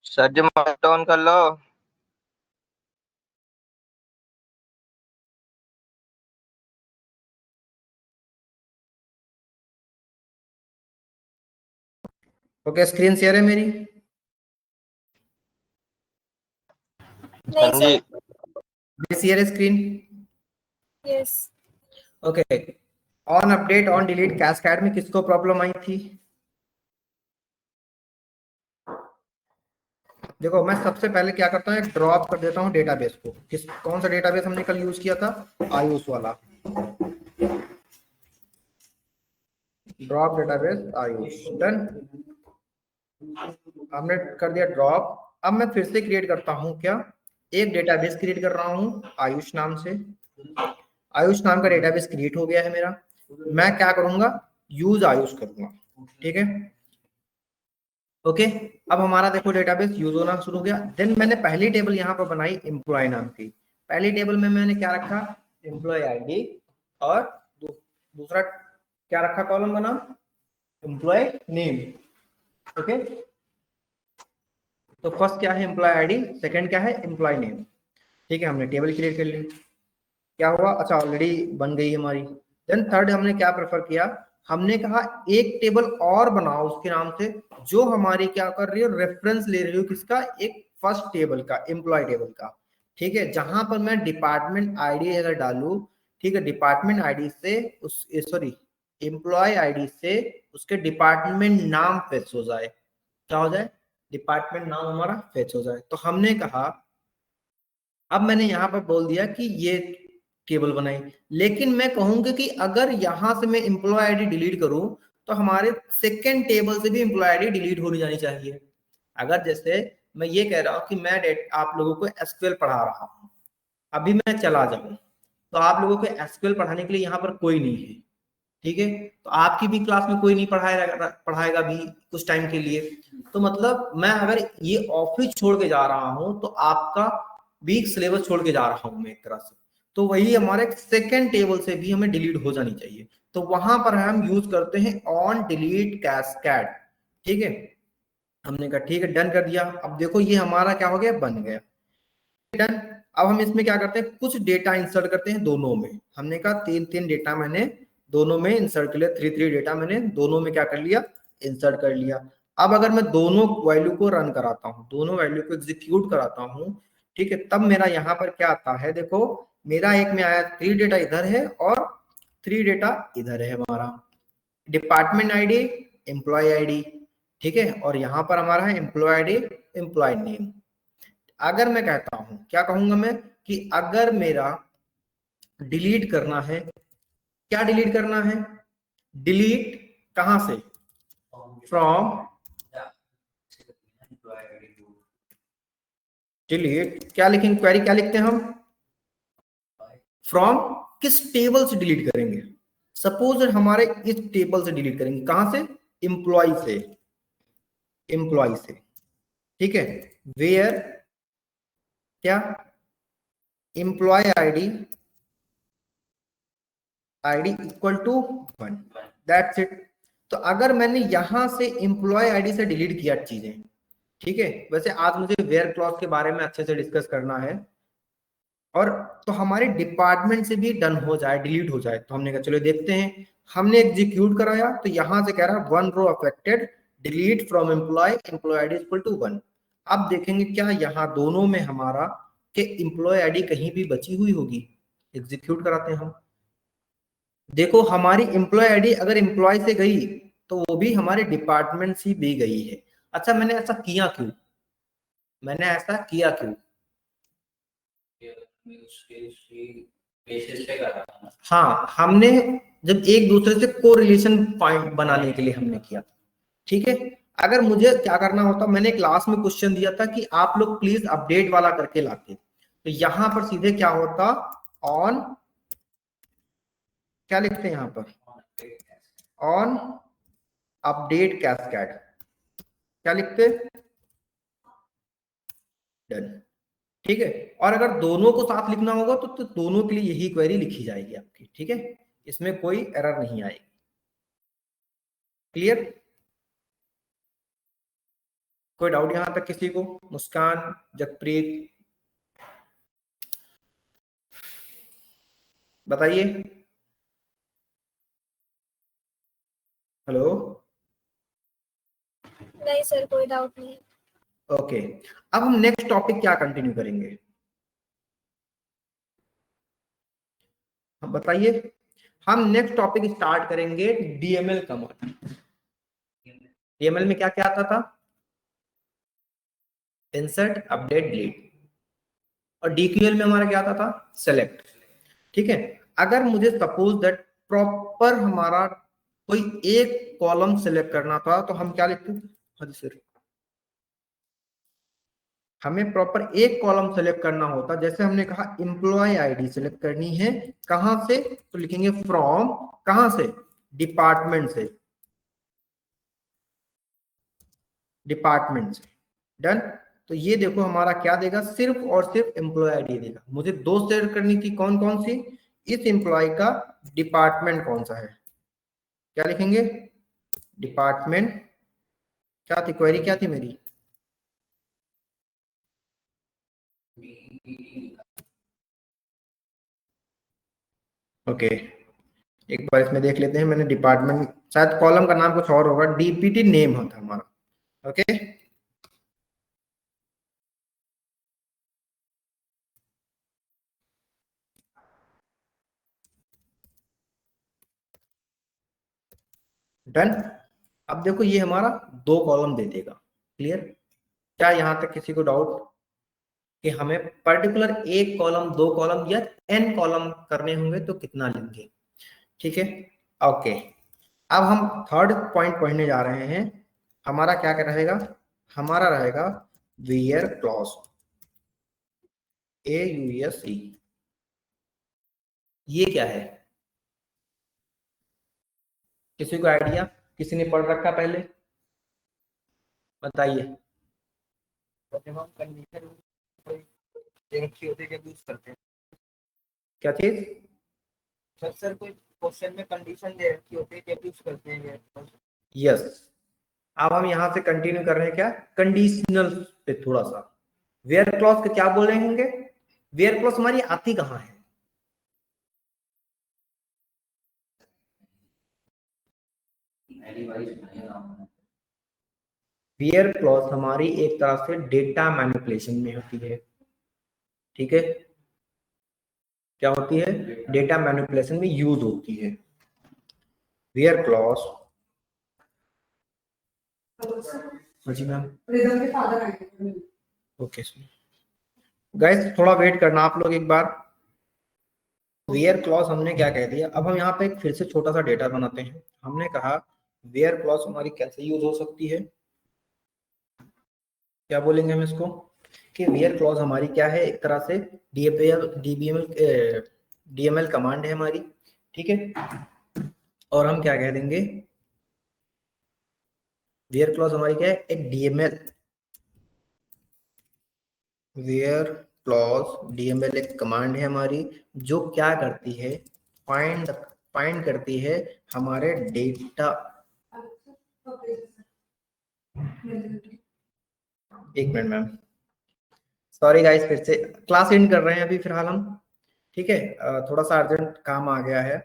Sir ji mic on कर लो। Okay, screen share है मेरी? हाँ नहीं जी। सर। शेयर है screen? Yes. Okay. On update on delete cascade में किसको प्रॉब्लम आई थी? देखो, मैं सबसे पहले क्या करता हूँ, ड्रॉप कर देता हूँ डेटाबेस को। कौन सा डेटाबेस हमने कल यूज किया था? आयुष वाला। Drop database Ayush, done. हमने कर दिया ड्रॉप। अब मैं फिर से क्रिएट करता हूँ क्या, एक डेटाबेस क्रिएट कर रहा हूँ आयुष नाम से। आयुष नाम का डेटाबेस क्रिएट हो गया है मेरा। मैं क्या करूंगा, यूज आयुष करूंगा। ठीक है, ओके। अब हमारा देखो डेटाबेस यूज होना शुरू हो गया। देन मैंने पहली टेबल यहाँ पर बनाई एम्प्लॉय नाम की। पहली टेबल में मैंने क्या रखा, एम्प्लॉय आईडी, और दूसरा क्या रखा कॉलम का नाम, एम्प्लॉय नेम। ओके, तो फर्स्ट क्या है, एम्प्लॉय आईडी, सेकंड क्या है, एम्प्लॉय नेम। ठीक है, हमने टेबल क्रिएट कर ली। क्या हुआ, अच्छा ऑलरेडी बन गई हमारी। देन थर्ड हमने क्या प्रेफर किया, हमने कहा एक टेबल और बनाओ उसके नाम से, जो हमारी क्या कर रही हो, रेफरेंस ले रही हो किसका, एक फर्स्ट टेबल का, एम्प्लॉय टेबल का। ठीक है, जहां पर मैं डिपार्टमेंट आईडी अगर डालू, ठीक है, डिपार्टमेंट आईडी से उस सॉरी एम्प्लॉय आईडी से उसके डिपार्टमेंट नाम फेच हो जाए। क्या हो जाए, डिपार्टमेंट नाम हमारा फेच हो जाए। तो हमने कहा, अब मैंने यहां पर बोल दिया कि ये टेबल बनाई, लेकिन मैं कहूंगा कि अगर यहां से मैं एम्प्लॉय आईडी डिलीट करूं, तो हमारे सेकंड टेबल से भी एम्प्लॉय आईडी डिलीट होनी जानी चाहिए। अगर जैसे मैं ये कह रहा हूं कि मैं आप लोगों को एसक्यूएल पढ़ा रहा हूं, अभी मैं चला जाऊं, तो आप लोगों को एसक्यूएल पढ़ाने के लिए यहाँ पर कोई नहीं है। ठीक है, तो आपकी भी क्लास में कोई नहीं पढ़ाएगा भी कुछ टाइम के लिए। तो मतलब मैं अगर ये ऑफिस छोड़ के जा रहा हूं, तो आपका वीक सिलेबस छोड़ के जा रहा हूं मैं एक तरह से। तो वही हमारे सेकेंड टेबल से भी हमें डिलीट हो जानी चाहिए। तो वहां पर हम यूज करते हैं ऑन डिलीट कैस्केड। ठीक है, हमने कहा ठीक है, डन कर दिया। अब देखो ये हमारा क्या हो गया, बन गया, डन। अब हम इसमें क्या करते हैं, कुछ डेटा इंसर्ट करते हैं दोनों में। हमने कहा तीन तीन डेटा मैंने दोनों में इंसर्ट कर लिया, थ्री थ्री डेटा मैंने दोनों में क्या कर लिया, इंसर्ट कर लिया। अब अगर मैं दोनों वैल्यू को रन कराता हूं, दोनों वैल्यू को एग्जीक्यूट कराता हूं, ठीक है, तब मेरा यहाँ पर क्या आता है, देखो मेरा एक में आया थ्री डेटा इधर है और थ्री डेटा इधर है हमारा, डिपार्टमेंट आईडी, एम्प्लॉय आईडी। ठीक है, और यहाँ पर हमारा है एम्प्लॉय आईडी, एम्प्लॉय नेम। अगर मैं कहता हूं, क्या कहूंगा मैं, कि अगर मेरा डिलीट करना है, क्या डिलीट करना है, डिलीट कहां से, फ्रॉम, डिलीट क्या लिखेंगे, क्वेरी क्या लिखते हैं हम, फ्रॉम किस टेबल से डिलीट करेंगे। सपोज हमारे इस टेबल से डिलीट करेंगे, कहां से, एम्प्लॉय से, एम्प्लॉय से। ठीक है, वेयर क्या, employee ID, ID equal to 1, that's it. तो अगर मैंने यहां से एम्प्लॉय आईडी से डिलीट किया चीजें, ठीक है, वैसे आज मुझे वेयर क्लॉज के बारे में अच्छे से डिस्कस करना है, और तो हमारे डिपार्टमेंट से भी डन हो जाए, डिलीट हो जाए, तो हमने कहा चलो देखते हैं। हमने एग्जीक्यूट कराया, तो यहां से कह रहा है one row affected, delete from employee, employee ID equal to 1। अब देखेंगे क्या यहाँ दोनों में हमारा के एम्प्लॉय आईडी कहीं भी बची हुई होगी। एग्जीक्यूट कराते हैं हम, देखो हमारी एम्प्लॉय आईडी अगर एम्प्लॉय से गई, तो वो भी हमारे डिपार्टमेंट से भी गई है। अच्छा, मैंने ऐसा किया क्यों, मैंने ऐसा किया क्यों, हाँ, हमने जब एक दूसरे से कोरिलेशन पॉइंट बनाने के लिए हमने किया। ठीक है, अगर मुझे क्या करना होता, मैंने क्लास में क्वेश्चन दिया था कि आप लोग प्लीज अपडेट वाला करके लाते, तो यहां पर सीधे क्या होता, ऑन क्या लिखते हैं यहां पर, ऑन अपडेट कैस्केड, क्या लिखते, डन। ठीक है, और अगर दोनों को साथ लिखना होगा तो दोनों के लिए यही क्वेरी लिखी जाएगी आपकी। ठीक है, इसमें कोई एरर नहीं आएगी। क्लियर, कोई डाउट यहाँ तक किसी को? मुस्कान, जगप्रीत, बताइए। हेलो, नहीं सर, कोई डाउट नहीं। ओके। अब हम नेक्स्ट टॉपिक क्या कंटिन्यू करेंगे, हम बताइए। हम नेक्स्ट टॉपिक स्टार्ट करेंगे डीएमएल कमांड। डीएमएल में क्या क्या आता था? Insert, update, delete. और डीक्यूएल में हमारा क्या आता था? सेलेक्ट। ठीक है। अगर मुझे सपोज दैट प्रॉपर हमारा कोई एक कॉलम सेलेक्ट करना था तो हम क्या लिखते? हाँ जी सर, हमें प्रॉपर एक कॉलम सेलेक्ट करना होता, जैसे हमने कहा एम्प्लॉय आईडी सेलेक्ट करनी है, कहां से? तो लिखेंगे फ्रॉम, कहां से? डिपार्टमेंट से, डिपार्टमेंट से। डन। तो ये देखो हमारा क्या देगा, सिर्फ और सिर्फ एम्प्लॉय आईडी देगा। मुझे दो सेलेक्ट करनी थी, कौन कौन सी? इस एम्प्लॉय का डिपार्टमेंट कौन सा है, क्या लिखेंगे? डिपार्टमेंट। क्या थी क्वेरी, क्या थी मेरी? ओके, एक बार इसमें देख लेते हैं। मैंने डिपार्टमेंट, शायद कॉलम का नाम कुछ और होगा, डीपीटी नेम होता हमारा। Okay, done. अब देखो ये हमारा दो कॉलम दे देगा। क्लियर? क्या यहां तक किसी को डाउट कि हमें पर्टिकुलर एक कॉलम, दो कॉलम या एन कॉलम करने होंगे तो कितना लेंगे? ठीक है, ओके। अब हम थर्ड पॉइंट पढ़ने जा रहे हैं। हमारा क्या क्या रहेगा? हमारा रहेगा वेयर क्लॉज, AUSE। ये क्या है, किसी को आइडिया? किसी ने पढ़ रखा पहले? बताइए। जब हम कंडीशन रखी होती है यूज करते हैं क्या चीज? सर कोई क्वेश्चन में कंडीशन दे रखी होती है जब यूज करते हैं यस। अब हम यहां से कंटिन्यू कर रहे हैं क्या, कंडीशनल पे थोड़ा सा। वेयर क्लॉज के क्या बोल रहे होंगे? वेयर क्लॉज हमारी आती कहां है? वेयर क्लॉज हमारी एक तरह से डेटा मैनिपुलेशन में होती है। ठीक है, क्या होती है? डेटा मैनिपुलेशन में यूज होती है वेयर क्लॉज। जी मैम, ओके गाइस, थोड़ा वेट करना आप लोग एक बार। वेयर क्लॉज हमने क्या कह दिया, अब हम यहाँ पे फिर से छोटा सा डेटा बनाते हैं। हमने कहा वेयर क्लॉज हमारी कैसे यूज हो सकती है, क्या बोलेंगे हम इसको, कि वेयर क्लॉज हमारी क्या है, एक तरह से डीएमएल कमांड है हमारी। ठीक है, और हम क्या कह देंगे, वेयर क्लॉज हमारी क्या है, एक डीएमएल, वेयर क्लॉज डीएमएल एक कमांड है हमारी, जो क्या करती है, फाइंड करती है हमारे डेटा। एक मिनट मैम, सॉरी गाइस, फिर से क्लास एंड कर रहे हैं अभी फिलहाल हम। ठीक है, थोड़ा सा अर्जेंट काम आ गया है।